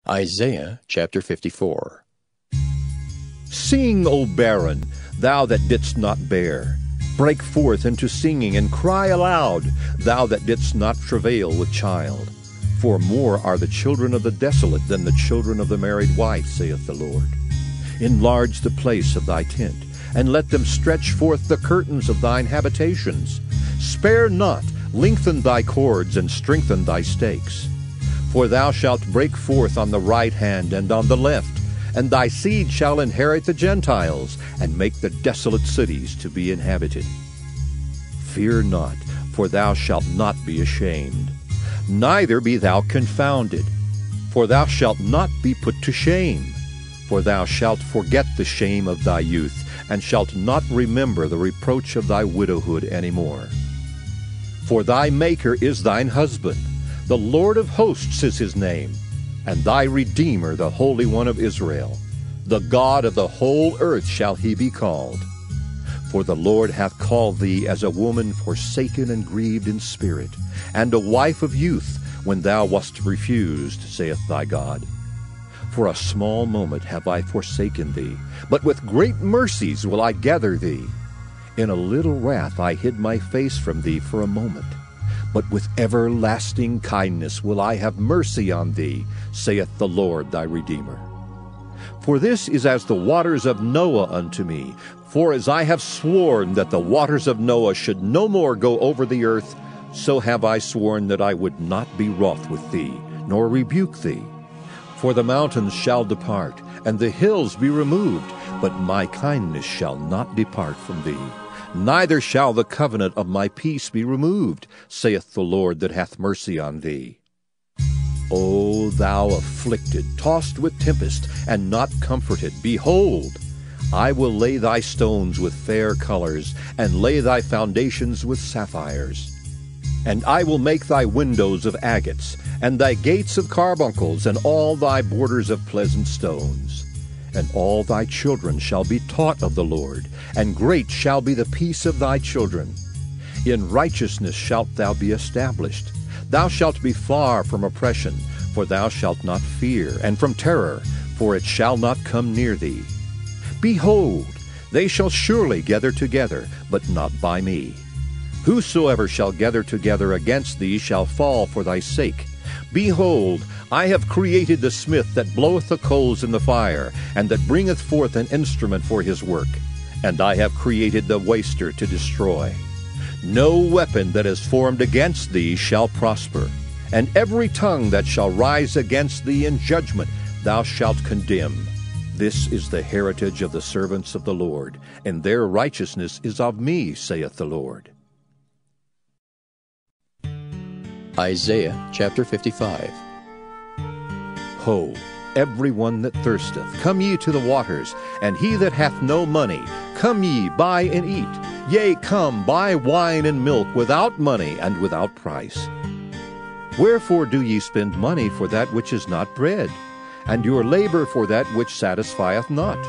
Isaiah chapter 54. Sing, O barren, thou that didst not bear. Break forth into singing, and cry aloud, thou that didst not travail with child. For more are the children of the desolate than the children of the married wife, saith the Lord. Enlarge the place of thy tent, and let them stretch forth the curtains of thine habitations. Spare not, lengthen thy cords, and strengthen thy stakes. For thou shalt break forth on the right hand and on the left, and thy seed shall inherit the Gentiles, and make the desolate cities to be inhabited. Fear not, for thou shalt not be ashamed, neither be thou confounded, for thou shalt not be put to shame. For thou shalt forget the shame of thy youth, and shalt not remember the reproach of thy widowhood any more. For thy Maker is thine husband, the Lord of hosts is his name, and thy Redeemer, the Holy One of Israel. The God of the whole earth shall he be called. For the Lord hath called thee as a woman forsaken and grieved in spirit, and a wife of youth, when thou wast refused, saith thy God. For a small moment have I forsaken thee, but with great mercies will I gather thee. In a little wrath I hid my face from thee for a moment, but with everlasting kindness will I have mercy on thee, saith the Lord thy Redeemer. For this is as the waters of Noah unto me. For as I have sworn that the waters of Noah should no more go over the earth, so have I sworn that I would not be wroth with thee, nor rebuke thee. For the mountains shall depart, and the hills be removed, but my kindness shall not depart from thee. Neither shall the covenant of my peace be removed, saith the Lord that hath mercy on thee. O thou afflicted, tossed with tempest, and not comforted, behold, I will lay thy stones with fair colors, and lay thy foundations with sapphires. And I will make thy windows of agates, and thy gates of carbuncles, and all thy borders of pleasant stones. And all thy children shall be taught of the Lord, and great shall be the peace of thy children. In righteousness shalt thou be established. Thou shalt be far from oppression, for thou shalt not fear, and from terror, for it shall not come near thee. Behold, they shall surely gather together, but not by me. Whosoever shall gather together against thee shall fall for thy sake. Behold, I have created the smith that bloweth the coals in the fire, and that bringeth forth an instrument for his work. And I have created the waster to destroy. No weapon that is formed against thee shall prosper, and every tongue that shall rise against thee in judgment thou shalt condemn. This is the heritage of the servants of the Lord, and their righteousness is of me, saith the Lord. Isaiah chapter 55. Ho, every one that thirsteth, come ye to the waters, and he that hath no money, come ye, buy and eat. Yea, come, buy wine and milk without money and without price. Wherefore do ye spend money for that which is not bread, and your labor for that which satisfieth not?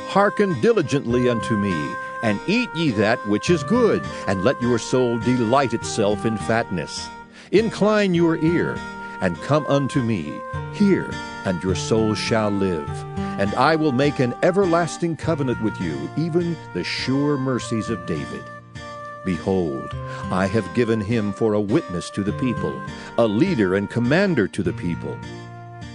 Hearken diligently unto me, and eat ye that which is good, and let your soul delight itself in fatness. Incline your ear, and come unto me. Hear, and your soul shall live. And I will make an everlasting covenant with you, even the sure mercies of David. Behold, I have given him for a witness to the people, a leader and commander to the people.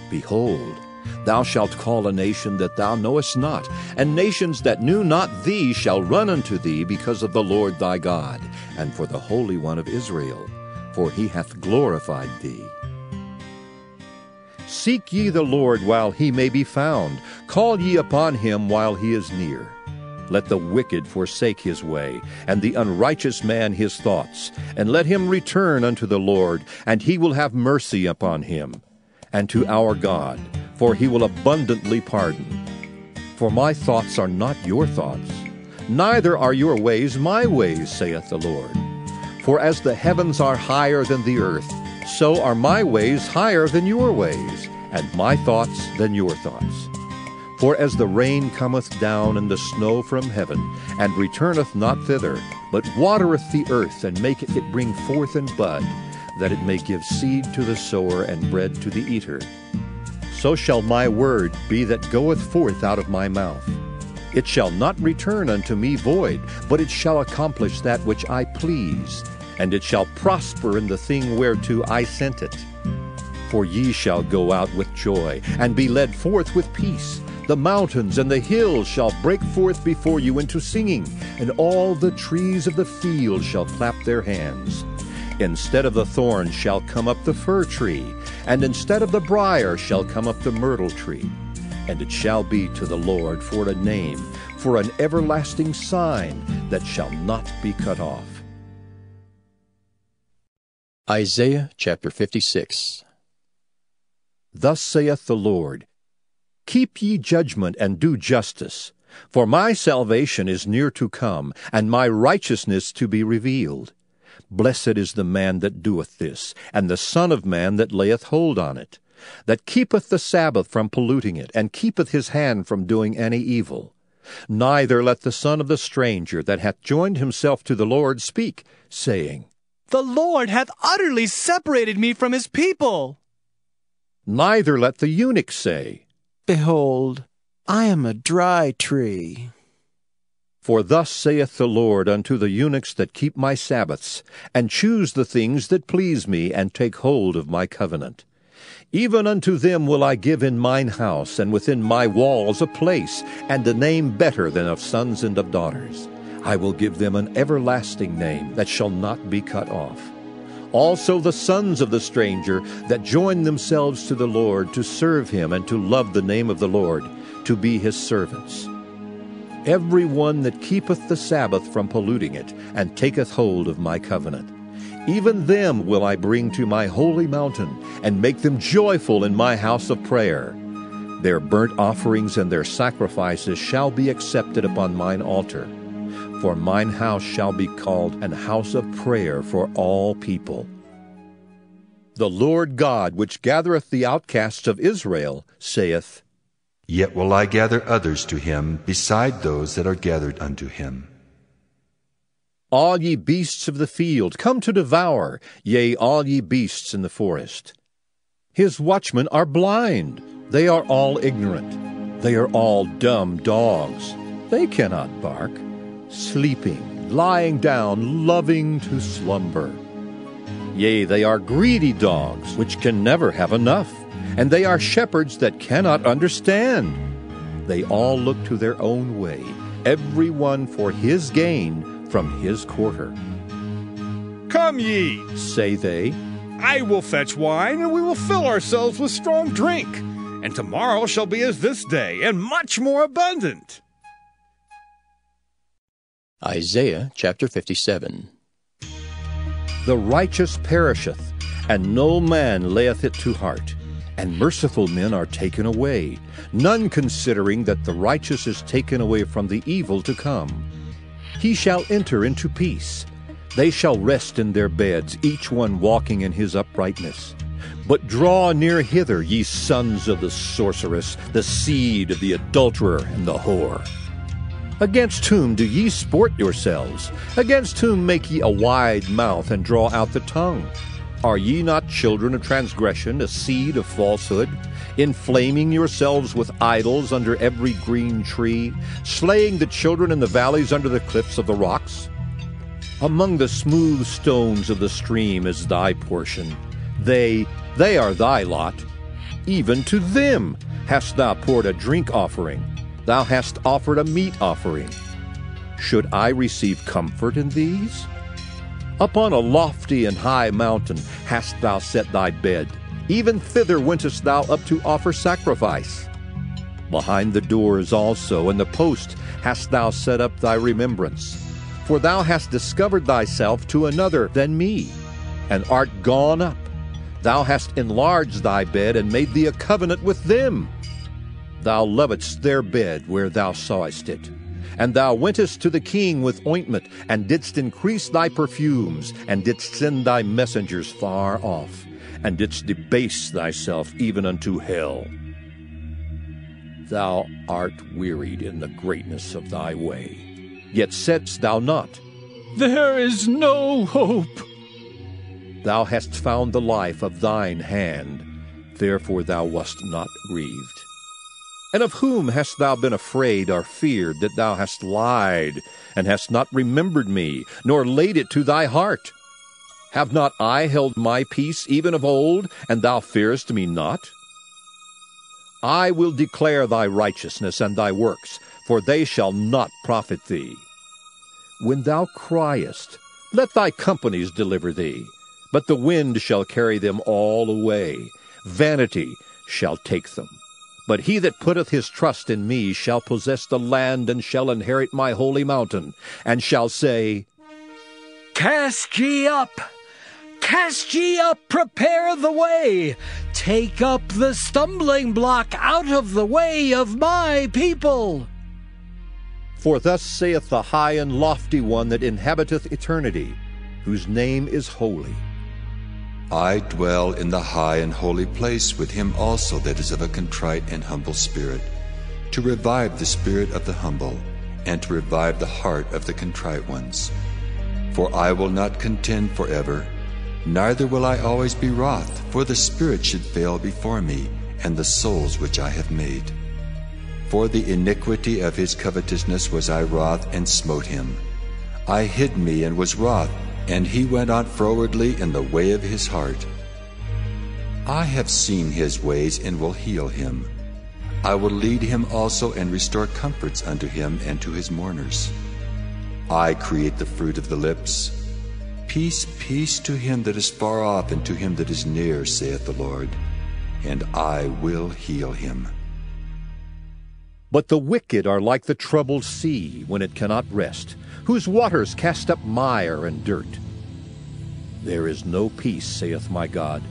Behold, thou shalt call a nation that thou knowest not, and nations that knew not thee shall run unto thee because of the Lord thy God, and for the Holy One of Israel, for he hath glorified thee. Seek ye the Lord while he may be found. Call ye upon him while he is near. Let the wicked forsake his way, and the unrighteous man his thoughts, and let him return unto the Lord, and he will have mercy upon him, and to our God, for he will abundantly pardon. For my thoughts are not your thoughts, neither are your ways my ways, saith the Lord. For as the heavens are higher than the earth, so are my ways higher than your ways, and my thoughts than your thoughts. For as the rain cometh down and the snow from heaven, and returneth not thither, but watereth the earth, and maketh it bring forth and bud, that it may give seed to the sower and bread to the eater, so shall my word be that goeth forth out of my mouth. It shall not return unto me void, but it shall accomplish that which I please, and it shall prosper in the thing whereto I sent it. For ye shall go out with joy, and be led forth with peace. The mountains and the hills shall break forth before you into singing, and all the trees of the field shall clap their hands. Instead of the thorn shall come up the fir tree, and instead of the brier shall come up the myrtle tree. And it shall be to the Lord for a name, for an everlasting sign that shall not be cut off. Isaiah chapter 56. Thus saith the Lord, Keep ye judgment and do justice, for my salvation is near to come, and my righteousness to be revealed. Blessed is the man that doeth this, and the Son of Man that layeth hold on it, that keepeth the Sabbath from polluting it, and keepeth his hand from doing any evil. Neither let the son of the stranger that hath joined himself to the Lord speak, saying, The Lord hath utterly separated me from his people. Neither let the eunuch say, Behold, I am a dry tree. For thus saith the Lord unto the eunuchs that keep my Sabbaths, and choose the things that please me, and take hold of my covenant. Even unto them will I give in mine house, and within my walls a place, and a name better than of sons and of daughters. I will give them an everlasting name that shall not be cut off. Also the sons of the stranger that join themselves to the Lord to serve him and to love the name of the Lord, to be his servants. Every one that keepeth the Sabbath from polluting it, and taketh hold of my covenant. Even them will I bring to my holy mountain, and make them joyful in my house of prayer. Their burnt offerings and their sacrifices shall be accepted upon mine altar. For mine house shall be called an house of prayer for all people. The Lord God, which gathereth the outcasts of Israel, saith, Yet will I gather others to him beside those that are gathered unto him. All ye beasts of the field, come to devour, yea, all ye beasts in the forest. His watchmen are blind, they are all ignorant, they are all dumb dogs, they cannot bark. Sleeping, lying down, loving to slumber. Yea, they are greedy dogs, which can never have enough, and they are shepherds that cannot understand. They all look to their own way, every one for his gain from his quarter. Come ye, Say they, I will fetch wine, and we will fill ourselves with strong drink. And tomorrow shall be as this day, and much more abundant. Isaiah chapter 57. The righteous perisheth, and no man layeth it to heart, and merciful men are taken away, none considering that the righteous is taken away from the evil to come. He shall enter into peace. They shall rest in their beds, each one walking in his uprightness. But draw near hither, ye sons of the sorceress, the seed of the adulterer and the whore. Against whom do ye sport yourselves? Against whom make ye a wide mouth, and draw out the tongue? Are ye not children of transgression, a seed of falsehood, inflaming yourselves with idols under every green tree, slaying the children in the valleys under the cliffs of the rocks? Among the smooth stones of the stream is thy portion. They are thy lot. Even to them hast thou poured a drink offering. Thou hast offered a meat offering. Should I receive comfort in these? Upon a lofty and high mountain hast thou set thy bed. Even thither wentest thou up to offer sacrifice. Behind the doors also and the post hast thou set up thy remembrance. For thou hast discovered thyself to another than me, and art gone up. Thou hast enlarged thy bed, and made thee a covenant with them. Thou lovedst their bed where thou sawest it. And thou wentest to the king with ointment, and didst increase thy perfumes, and didst send thy messengers far off, and didst debase thyself even unto hell. Thou art wearied in the greatness of thy way, yet saidst thou not, There is no hope. Thou hast found the life of thine hand. therefore thou wast not grieved. And of whom hast thou been afraid or feared, that thou hast lied, and hast not remembered me, nor laid it to thy heart? Have not I held my peace even of old, and thou fearest me not? I will declare thy righteousness and thy works, for they shall not profit thee. When thou criest, let thy companies deliver thee, but the wind shall carry them all away. Vanity shall take them. But he that putteth his trust in me shall possess the land, and shall inherit my holy mountain, and shall say, Cast ye up! Cast ye up, prepare the way! Take up the stumbling block out of the way of my people! For thus saith the high and lofty one that inhabiteth eternity, whose name is holy. I dwell in the high and holy place with him also that is of a contrite and humble spirit, to revive the spirit of the humble, and to revive the heart of the contrite ones. For I will not contend forever, neither will I always be wroth, for the spirit should fail before me, and the souls which I have made. For the iniquity of his covetousness was I wroth, and smote him. I hid me, and was wroth, and he went on frowardly in the way of his heart. I have seen his ways, and will heal him. I will lead him also, and restore comforts unto him and to his mourners. I create the fruit of the lips. Peace, peace to him that is far off, and to him that is near, saith the Lord, and I will heal him. But the wicked are like the troubled sea, when it cannot rest, whose waters cast up mire and dirt. There is no peace, saith my God,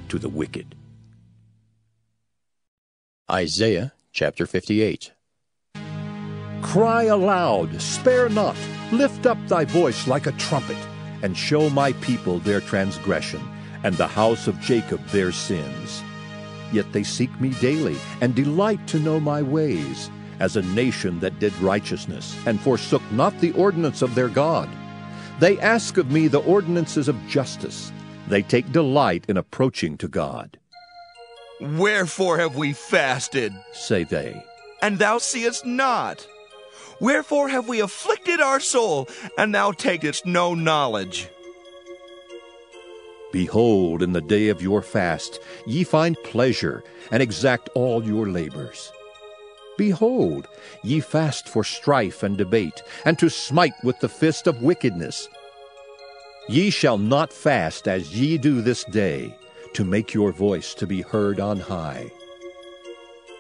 to the wicked. Isaiah chapter 58. Cry aloud, spare not, lift up thy voice like a trumpet, and show my people their transgression, and the house of Jacob their sins. Yet they seek me daily, and delight to know my ways, as a nation that did righteousness, and forsook not the ordinance of their God. They ask of me the ordinances of justice. They take delight in approaching to God. Wherefore have we fasted, Say they, and thou seest not? Wherefore have we afflicted our soul, and thou takest no knowledge? Behold, in the day of your fast ye find pleasure, and exact all your labors. Behold, ye fast for strife and debate, and to smite with the fist of wickedness. Ye shall not fast as ye do this day, to make your voice to be heard on high.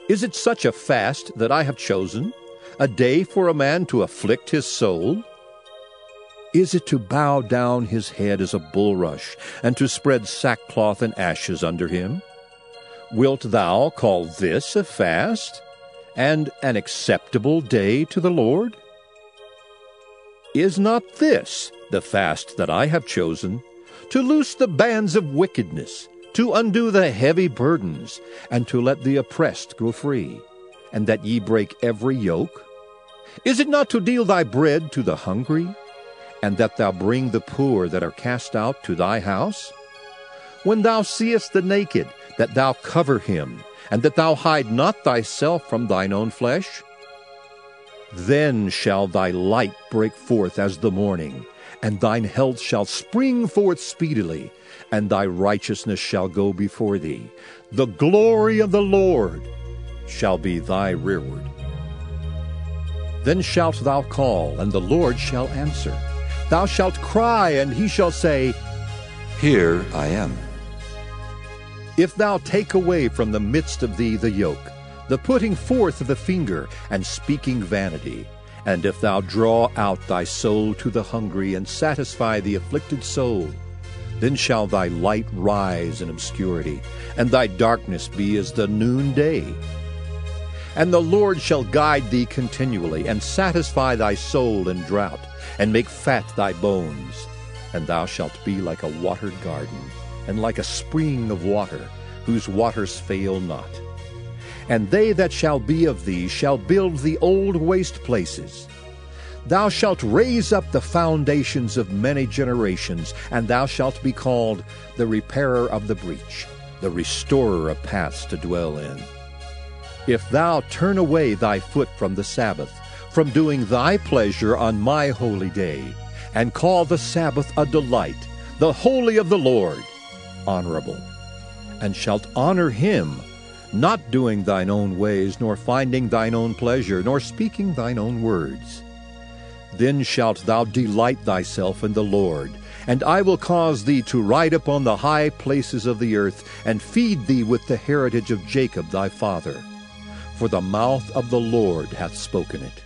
Is it such a fast that I have chosen, a day for a man to afflict his soul? Is it to bow down his head as a bulrush, and to spread sackcloth and ashes under him? Wilt thou call this a fast, and an acceptable day to the Lord? Is not this the fast that I have chosen, to loose the bands of wickedness, to undo the heavy burdens, and to let the oppressed go free, and that ye break every yoke? Is it not to deal thy bread to the hungry, and that thou bring the poor that are cast out to thy house? When thou seest the naked, that thou cover him, and that thou hide not thyself from thine own flesh? Then shall thy light break forth as the morning, and thine health shall spring forth speedily, and thy righteousness shall go before thee. The glory of the Lord shall be thy rearward. Then shalt thou call, and the Lord shall answer. Thou shalt cry, and he shall say, Here I am. If thou take away from the midst of thee the yoke, the putting forth of the finger, and speaking vanity, and if thou draw out thy soul to the hungry, and satisfy the afflicted soul, then shall thy light rise in obscurity, and thy darkness be as the noonday. And the Lord shall guide thee continually, and satisfy thy soul in drought, and make fat thy bones. And thou shalt be like a watered garden, and like a spring of water, whose waters fail not. And they that shall be of thee shall build the old waste places. Thou shalt raise up the foundations of many generations, and thou shalt be called the repairer of the breach, the restorer of paths to dwell in. If thou turn away thy foot from the Sabbath, from doing thy pleasure on my holy day, and call the Sabbath a delight, the holy of the Lord, honorable, and shalt honor him, not doing thine own ways, nor finding thine own pleasure, nor speaking thine own words, then shalt thou delight thyself in the Lord, and I will cause thee to ride upon the high places of the earth, and feed thee with the heritage of Jacob thy father. For the mouth of the Lord hath spoken it.